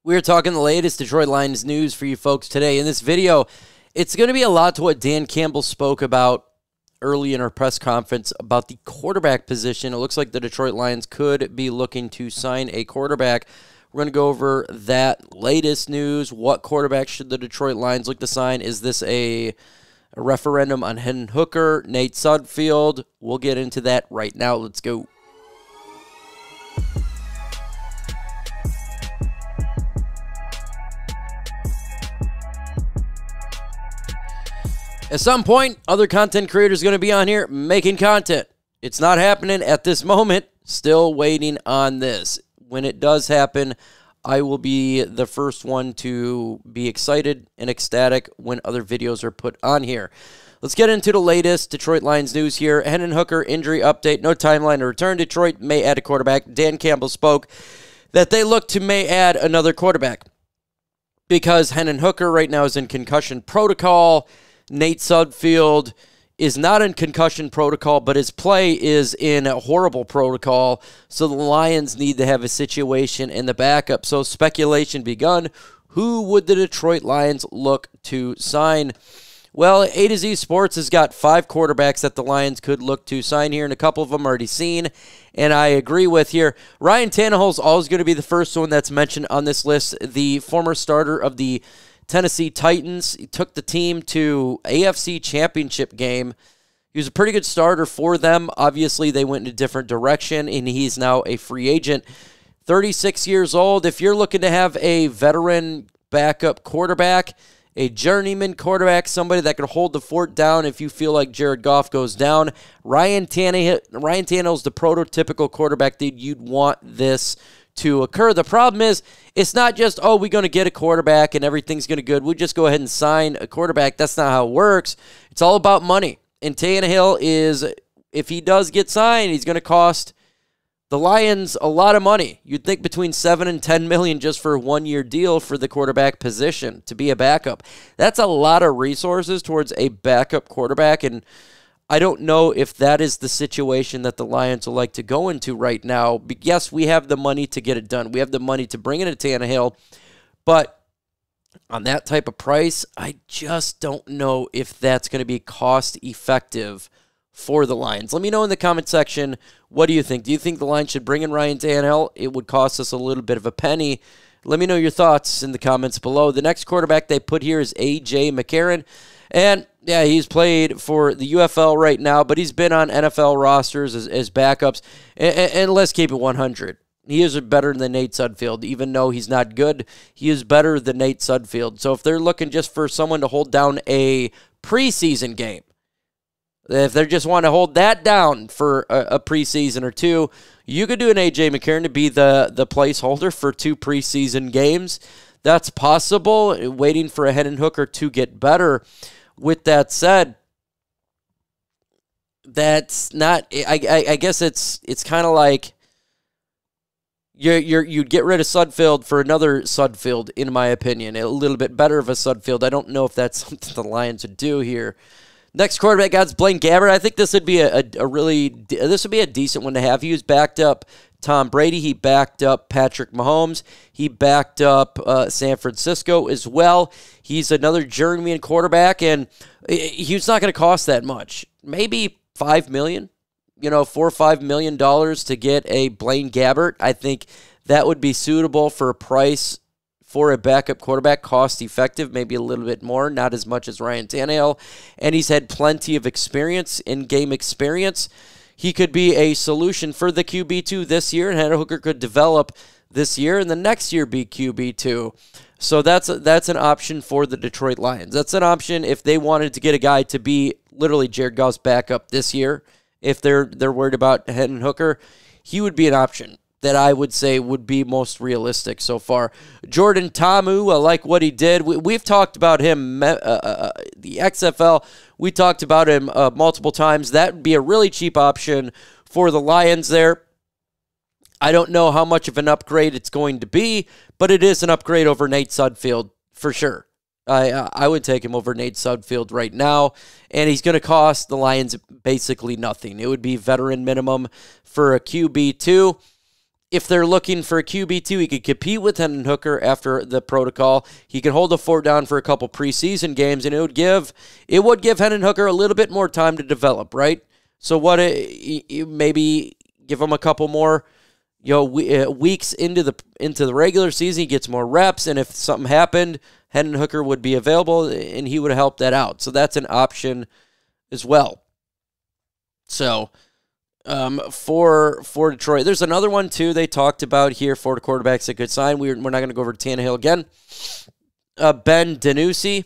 We're talking the latest Detroit Lions news for you folks today. In this video, it's going to be a lot to what Dan Campbell spoke about early in our press conference about the quarterback position. It looks like the Detroit Lions could be looking to sign a quarterback. We're going to go over that latest news. What quarterback should the Detroit Lions look to sign? Is this a referendum on Hendon Hooker, Nate Sudfeld? We'll get into that right now. Let's go. At some point, other content creators are going to be on here making content. It's not happening at this moment. Still waiting on this. When it does happen, I will be the first one to be excited and ecstatic when other videos are put on here. Let's get into the latest Detroit Lions news here. Hendon Hooker injury update. No timeline to return. Detroit may add a quarterback. Dan Campbell spoke that they look to may add another quarterback because Hendon Hooker right now is in concussion protocol. Nate Sudfeld is not in concussion protocol, but his play is in a horrible protocol, so the Lions need to have a situation in the backup. So speculation begun. Who would the Detroit Lions look to sign? Well, A to Z Sports has got 5 quarterbacks that the Lions could look to sign here, and a couple of them already seen, and I agree with here. Ryan Tannehill is always going to be the first one that's mentioned on this list, the former starter of the Tennessee Titans. He took the team to AFC Championship game. He was a pretty good starter for them. Obviously, they went in a different direction, and he's now a free agent. 36 years old. If you're looking to have a veteran backup quarterback, a journeyman quarterback, somebody that can hold the fort down if you feel like Jared Goff goes down, Ryan Tannehill's the prototypical quarterback that you'd want this to occur. The problem is, it's not just, oh, we're going to get a quarterback and everything's going to be good. We just go ahead and sign a quarterback. That's not how it works. It's all about money. And Tannehill is, if he does get signed, he's going to cost the Lions a lot of money. You'd think between $7 and $10 million just for a one-year deal for the quarterback position to be a backup. That's a lot of resources towards a backup quarterback, and I don't know if that is the situation that the Lions will like to go into right now. Yes, we have the money to get it done. We have the money to bring in a Tannehill, but on that type of price, I just don't know if that's going to be cost-effective for the Lions. Let me know in the comment section, what do you think? Do you think the Lions should bring in Ryan Tannehill? It would cost us a little bit of a penny. Let me know your thoughts in the comments below. The next quarterback they put here is A.J. McCarron. And, yeah, he's played for the UFL right now, but he's been on NFL rosters as backups. And let's keep it 100. He is better than Nate Sudfeld. Even though he's not good, he is better than Nate Sudfeld. So if they're looking just for someone to hold down a preseason game, if they just want to hold that down for a preseason or two, you could do an A.J. McCarron to be the placeholder for 2 preseason games. That's possible, waiting for a Hendon Hooker to get better. With that said, that's not, I guess it's kind of like you'd get rid of Sudfeld for another Sudfeld, in my opinion. A little bit better of a Sudfeld. I don't know if that's something the Lions would do here. Next quarterback got Blaine Gabbert. I think this would be a decent one to have. He was backed up Tom Brady. He backed up Patrick Mahomes. He backed up San Francisco as well. He's another journeyman quarterback, and he's not going to cost that much. Maybe $5 million, $4 or $5 million to get a Blaine Gabbert. I think that would be suitable for a price for a backup quarterback, cost-effective, maybe a little bit more, not as much as Ryan Tannehill. And he's had plenty of experience, in-game experience. He could be a solution for the QB2 this year, and Hendon Hooker could develop this year and the next year be QB2. So that's an option for the Detroit Lions. That's an option if they wanted to get a guy to be literally Jared Goff's backup this year. If they're worried about Hendon Hooker, he would be an option that I would say would be most realistic so far. Jordan Ta'amu, I like what he did. We've talked about him, the XFL. We talked about him multiple times. That would be a really cheap option for the Lions there. I don't know how much of an upgrade it's going to be, but it is an upgrade over Nate Sudfeld for sure. I would take him over Nate Sudfeld right now, and he's going to cost the Lions basically nothing. It would be veteran minimum for a QB2. if they're looking for a QB2, he could compete with Hendon Hooker after the protocol. He could hold the fort down for a couple preseason games, and it would give Hendon Hooker a little bit more time to develop, right? So maybe give him a couple more weeks into the regular season. He gets more reps, and if something happened, Hendon Hooker would be available, and he would help that out. So that's an option as well. So for Detroit, there's another one too they talked about here for the quarterbacks that could sign. We're not going to go over to Tannehill again. Ben DiNucci,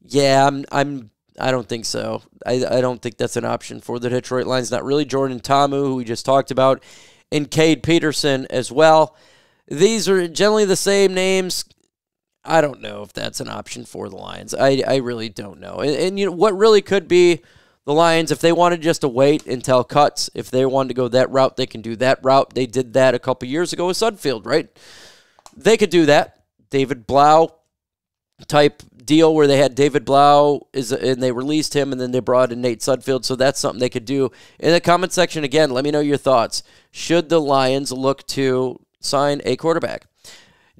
yeah, I don't think so. I don't think that's an option for the Detroit Lions. Not really. Jordan Ta'amu, who we just talked about, and Cade Peterson as well. These are generally the same names. I don't know if that's an option for the Lions. I really don't know. And you know what really could be the Lions, if they wanted just to wait until cuts, if they wanted to go that route, they can do that route. They did that a couple years ago with Sudfeld, right? They could do that. David Blau type deal where they had David Blau and they released him, and then they brought in Nate Sudfeld. So that's something they could do. In the comment section, again, let me know your thoughts. Should the Lions look to sign a quarterback?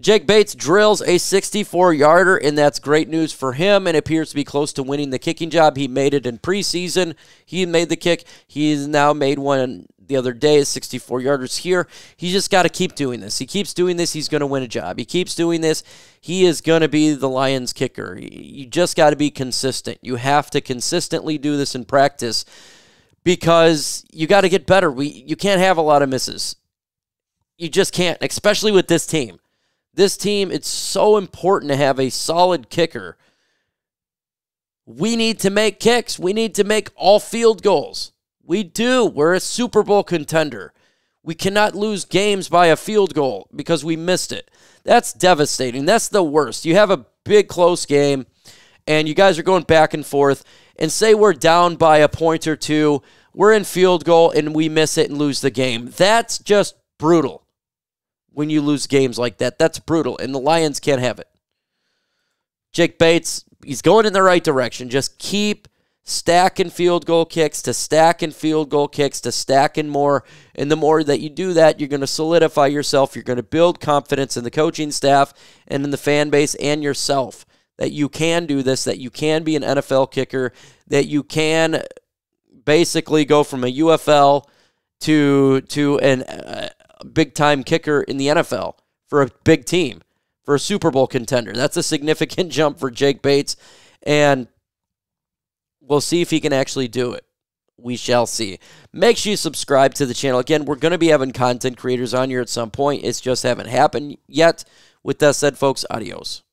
Jake Bates drills a 64-yarder, and that's great news for him, and appears to be close to winning the kicking job. He made it in preseason. He made the kick. He's now made one the other day, 64-yarders here. He's just got to keep doing this. He keeps doing this, he's going to win a job. He keeps doing this, he is going to be the Lions kicker. You just got to be consistent. You have to consistently do this in practice because you got to get better. You can't have a lot of misses. You just can't, especially with this team. This team, it's so important to have a solid kicker. We need to make kicks. We need to make all field goals. We do. We're a Super Bowl contender. We cannot lose games by a field goal because we missed it. That's devastating. That's the worst. You have a big, close game, and you guys are going back and forth, and say we're down by a point or two, we're in field goal, and we miss it and lose the game. That's just brutal. When you lose games like that, that's brutal, and the Lions can't have it. Jake Bates, he's going in the right direction. Just keep stacking field goal kicks to stacking field goal kicks to stacking more, and the more that you do that, you're going to solidify yourself. You're going to build confidence in the coaching staff and in the fan base and yourself that you can do this, that you can be an NFL kicker, that you can basically go from a UFL to an big-time kicker in the NFL for a big team, for a Super Bowl contender. That's a significant jump for Jake Bates, and we'll see if he can actually do it. We shall see. Make sure you subscribe to the channel. Again, we're going to be having content creators on here at some point. It's just haven't happened yet. With that said, folks, adios.